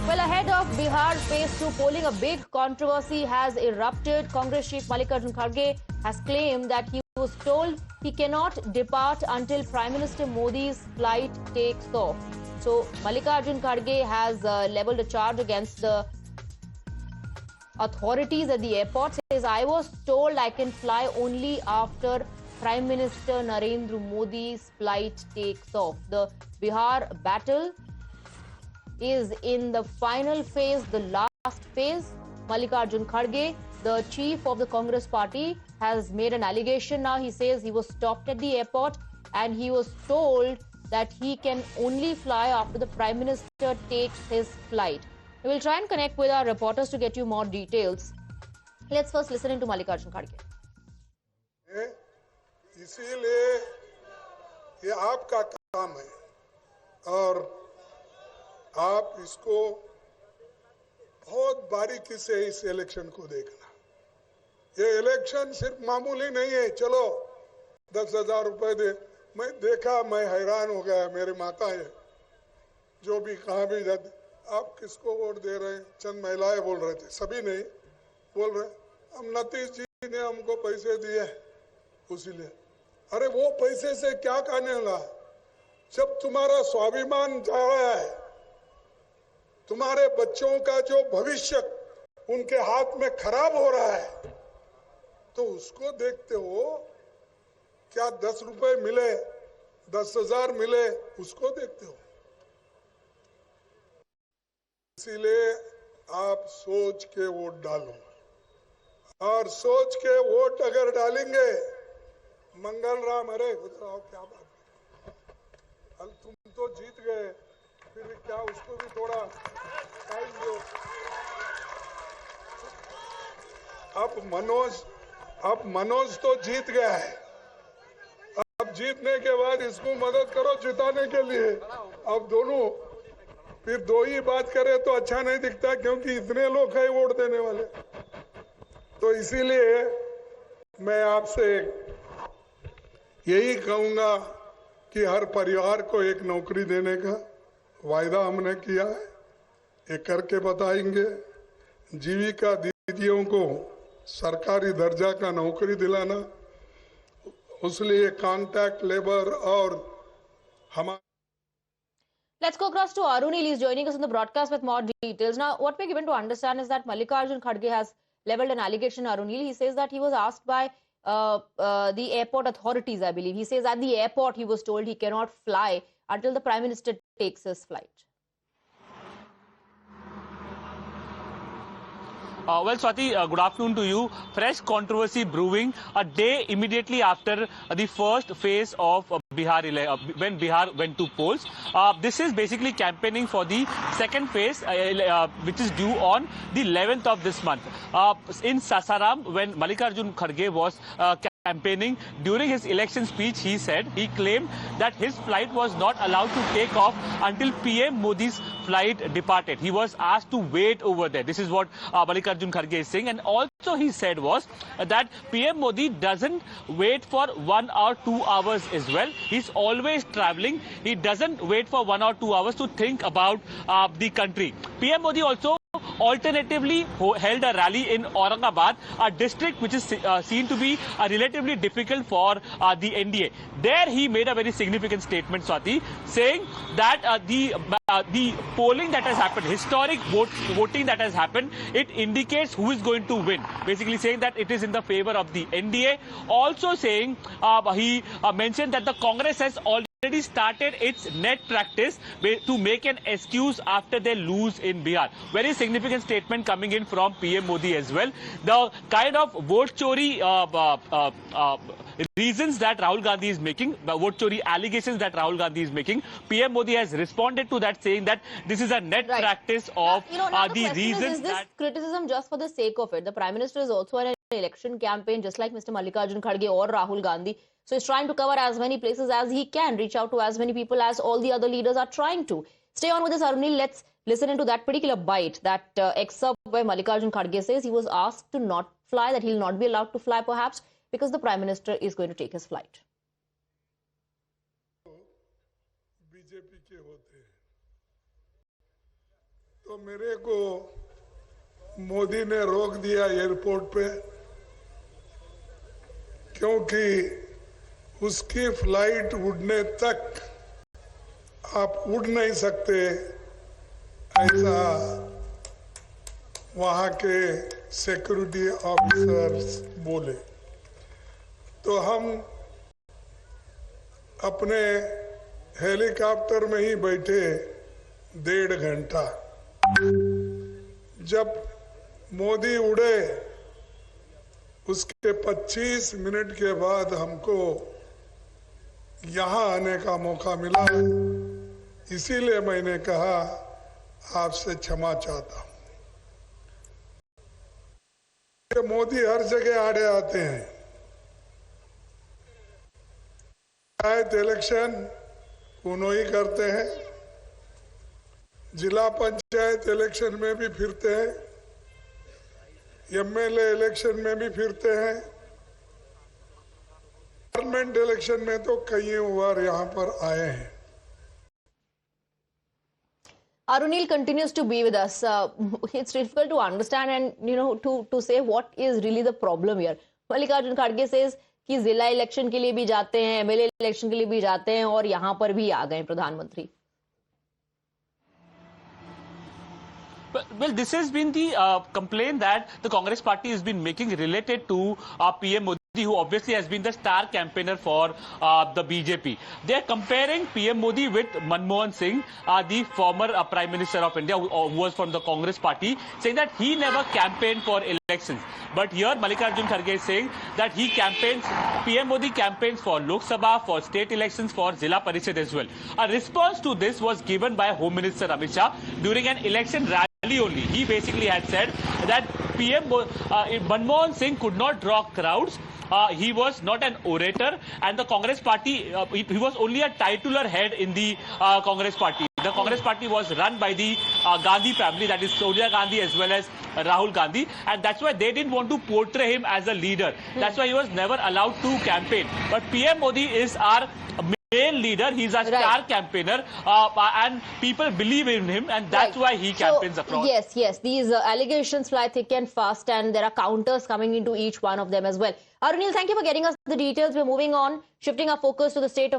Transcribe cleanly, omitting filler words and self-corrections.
Well, ahead of Bihar phase 2 polling, a big controversy has erupted. Congress chief Mallikarjun Kharge has claimed that he was told he cannot depart until Prime Minister Modi's flight takes off. So, Mallikarjun Kharge has leveled a charge against the authorities at the airport. Says, I was told I can fly only after Prime Minister Narendra Modi's flight takes off. The Bihar battle is in the final phase, the last phase. Mallikarjun Kharge, the chief of the Congress party, has made an allegation now. He says he was stopped at the airport and he was told that he can only fly after the Prime Minister takes his flight. We will try and connect with our reporters to get you more details. Let's first listen into Mallikarjun Kharge. इसीलिए ये आपका काम है और आप इसको बहुत बारीकी से इस इलेक्शन को देखना। ये इलेक्शन सिर्फ मामूली नहीं है। चलो 10,000 रुपए दे, मैं देखा, मैं हैरान हो गया। मेरे माता है जो भी कहाँ भी जाते, आप किसको वोट दे रहे हैं? चंद महिलाएं बोल रहे थे, सभी नहीं बोल रहे। हम नतीश जी ने हमको पैसे दिए उसीलिए। अरे वो पैसे से क्या करने वाला? जब तुम्हारा स्वाभिमान जा रहा है, तुम्हारे बच्चों का जो भविष्य उनके हाथ में खराब हो रहा है, तो उसको देखते हो क्या 10 रुपए मिले, 10,000 मिले, उसको देखते हो। इसीलिए आप सोच के वोट डालो और सोच के वोट अगर डालेंगे, मंगल राम, अरे गुजराओ, क्या बात है, तुम तो जीत गए, फिर क्या उसको भी थोड़ा टाइम दो। अब मनोज तो जीत गया है, अब जीतने के बाद इसको मदद करो जिताने के लिए। अब दोनों फिर दो ही बात करे तो अच्छा नहीं दिखता, क्योंकि इतने लोग हैं वोट देने वाले। तो इसीलिए मैं आपसे यही कहूंगा कि हर परिवार को एक नौकरी देने का वायदा हमने किया है, ये करके बताएंगे। जीविका दीदियों को सरकारी दर्जा का नौकरी दिलाना, उसलिए कॉन्ट्रैक्ट लेबर और हमारे। Let's go across to Arun. He's joining us on the broadcast with more details. Now, what we're given to understand is that Mallikarjun Kharge has leveled an allegation. Arun, he says that he was asked by the airport authorities, I believe. He says at the airport he was told he cannot fly until the Prime Minister takes his flight. Well, Swati, good afternoon to you. Fresh controversy brewing a day immediately after the first phase of Bihar, when Bihar went to polls. This is basically campaigning for the second phase, which is due on the 11th of this month. In Sasaram, when Mallikarjun Kharge was campaigning, during his election speech, he claimed that his flight was not allowed to take off until PM Modi's flight departed. He was asked to wait over there. This is what Mallikarjun Kharge is saying. And also he said was that PM Modi doesn't wait for 1 or 2 hours as well. He's always traveling. He doesn't wait for 1 or 2 hours to think about the country. PM Modi also alternatively held a rally in Aurangabad, a district which is seen to be relatively difficult for the NDA. There he made a very significant statement, Swati, saying that the polling that has happened, historic voting that has happened, it indicates who is going to win. Basically saying that it is in the favor of the NDA. Also saying, he mentioned that the Congress has already started its net practice to make an excuse after they lose in Bihar. Very significant statement coming in from PM Modi as well. The kind of vote chori reasons that Rahul Gandhi is making, the vote chori allegations that Rahul Gandhi is making, PM Modi has responded to that, saying that this is a net practice of the reasons. Is this criticism just for the sake of it? The Prime Minister is also in an election campaign, just like Mr. Mallikarjun Kharge or Rahul Gandhi. So he's trying to cover as many places as he can, reach out to as many people as all the other leaders are trying to. Stay on with us, Arunil. Let's listen into that particular bite, that excerpt where Mallikarjun Kharge says he was asked to not fly, that he'll not be allowed to fly perhaps because the Prime Minister is going to take his flight. BJP के होते हैं तो तो मेरे को मोदी ने रोक दिया एयरपोर्ट पे, क्योंकि उसकी फ्लाइट उड़ने तक आप उड़ नहीं सकते, ऐसा वहां के सिक्योरिटी ऑफिसर्स बोले। तो हम अपने हेलीकॉप्टर में ही बैठे 1.5 घंटा। जब मोदी उड़े उसके 25 मिनट के बाद हमको यहां आने का मौका मिला, इसीलिए मैंने कहा आपसे क्षमा चाहता हूं। मोदी हर जगह आड़े आते हैं। पंचायत इलेक्शन उन्होंने ही करते हैं, जिला पंचायत इलेक्शन में भी फिरते हैं, एमएलए इलेक्शन में भी फिरते हैं, पार्लियामेंट इलेक्शन में तो कई बार यहाँ पर आए हैं। Arunil continues to be with us. It's difficult to understand and to say what is really the problem here. Mallikarjun Kharge says कि जिला इलेक्शन के लिए भी जाते हैं, एमएलए इलेक्शन के लिए भी जाते हैं और यहाँ पर भी आ गए प्रधानमंत्री। Well, this has been the complaint that the Congress party has been making related to PM Modi, who obviously has been the star campaigner for the BJP. They are comparing PM Modi with Manmohan Singh, the former Prime Minister of India, who was from the Congress party, saying that he never campaigned for elections. But here Mallikarjun Kharge is saying that he campaigns, PM Modi campaigns for Lok Sabha, for state elections, for Zilla Parishad as well. A response to this was given by Home Minister Amit Shah during an election rally only. He basically had said that Manmohan Singh could not draw crowds. He was not an orator, and the Congress party, he was only a titular head in the Congress party. The Congress party was run by the Gandhi family, that is Sonia Gandhi as well as Rahul Gandhi, and that's why they didn't want to portray him as a leader. That's why he was never allowed to campaign. But PM Modi is our main leader. He's a star campaigner, and people believe in him, and that's why he campaigns across. Yes, these allegations fly thick and fast, and there are counters coming into each one of them as well. Arunil, thank you for getting us the details. We're moving on, shifting our focus to the state of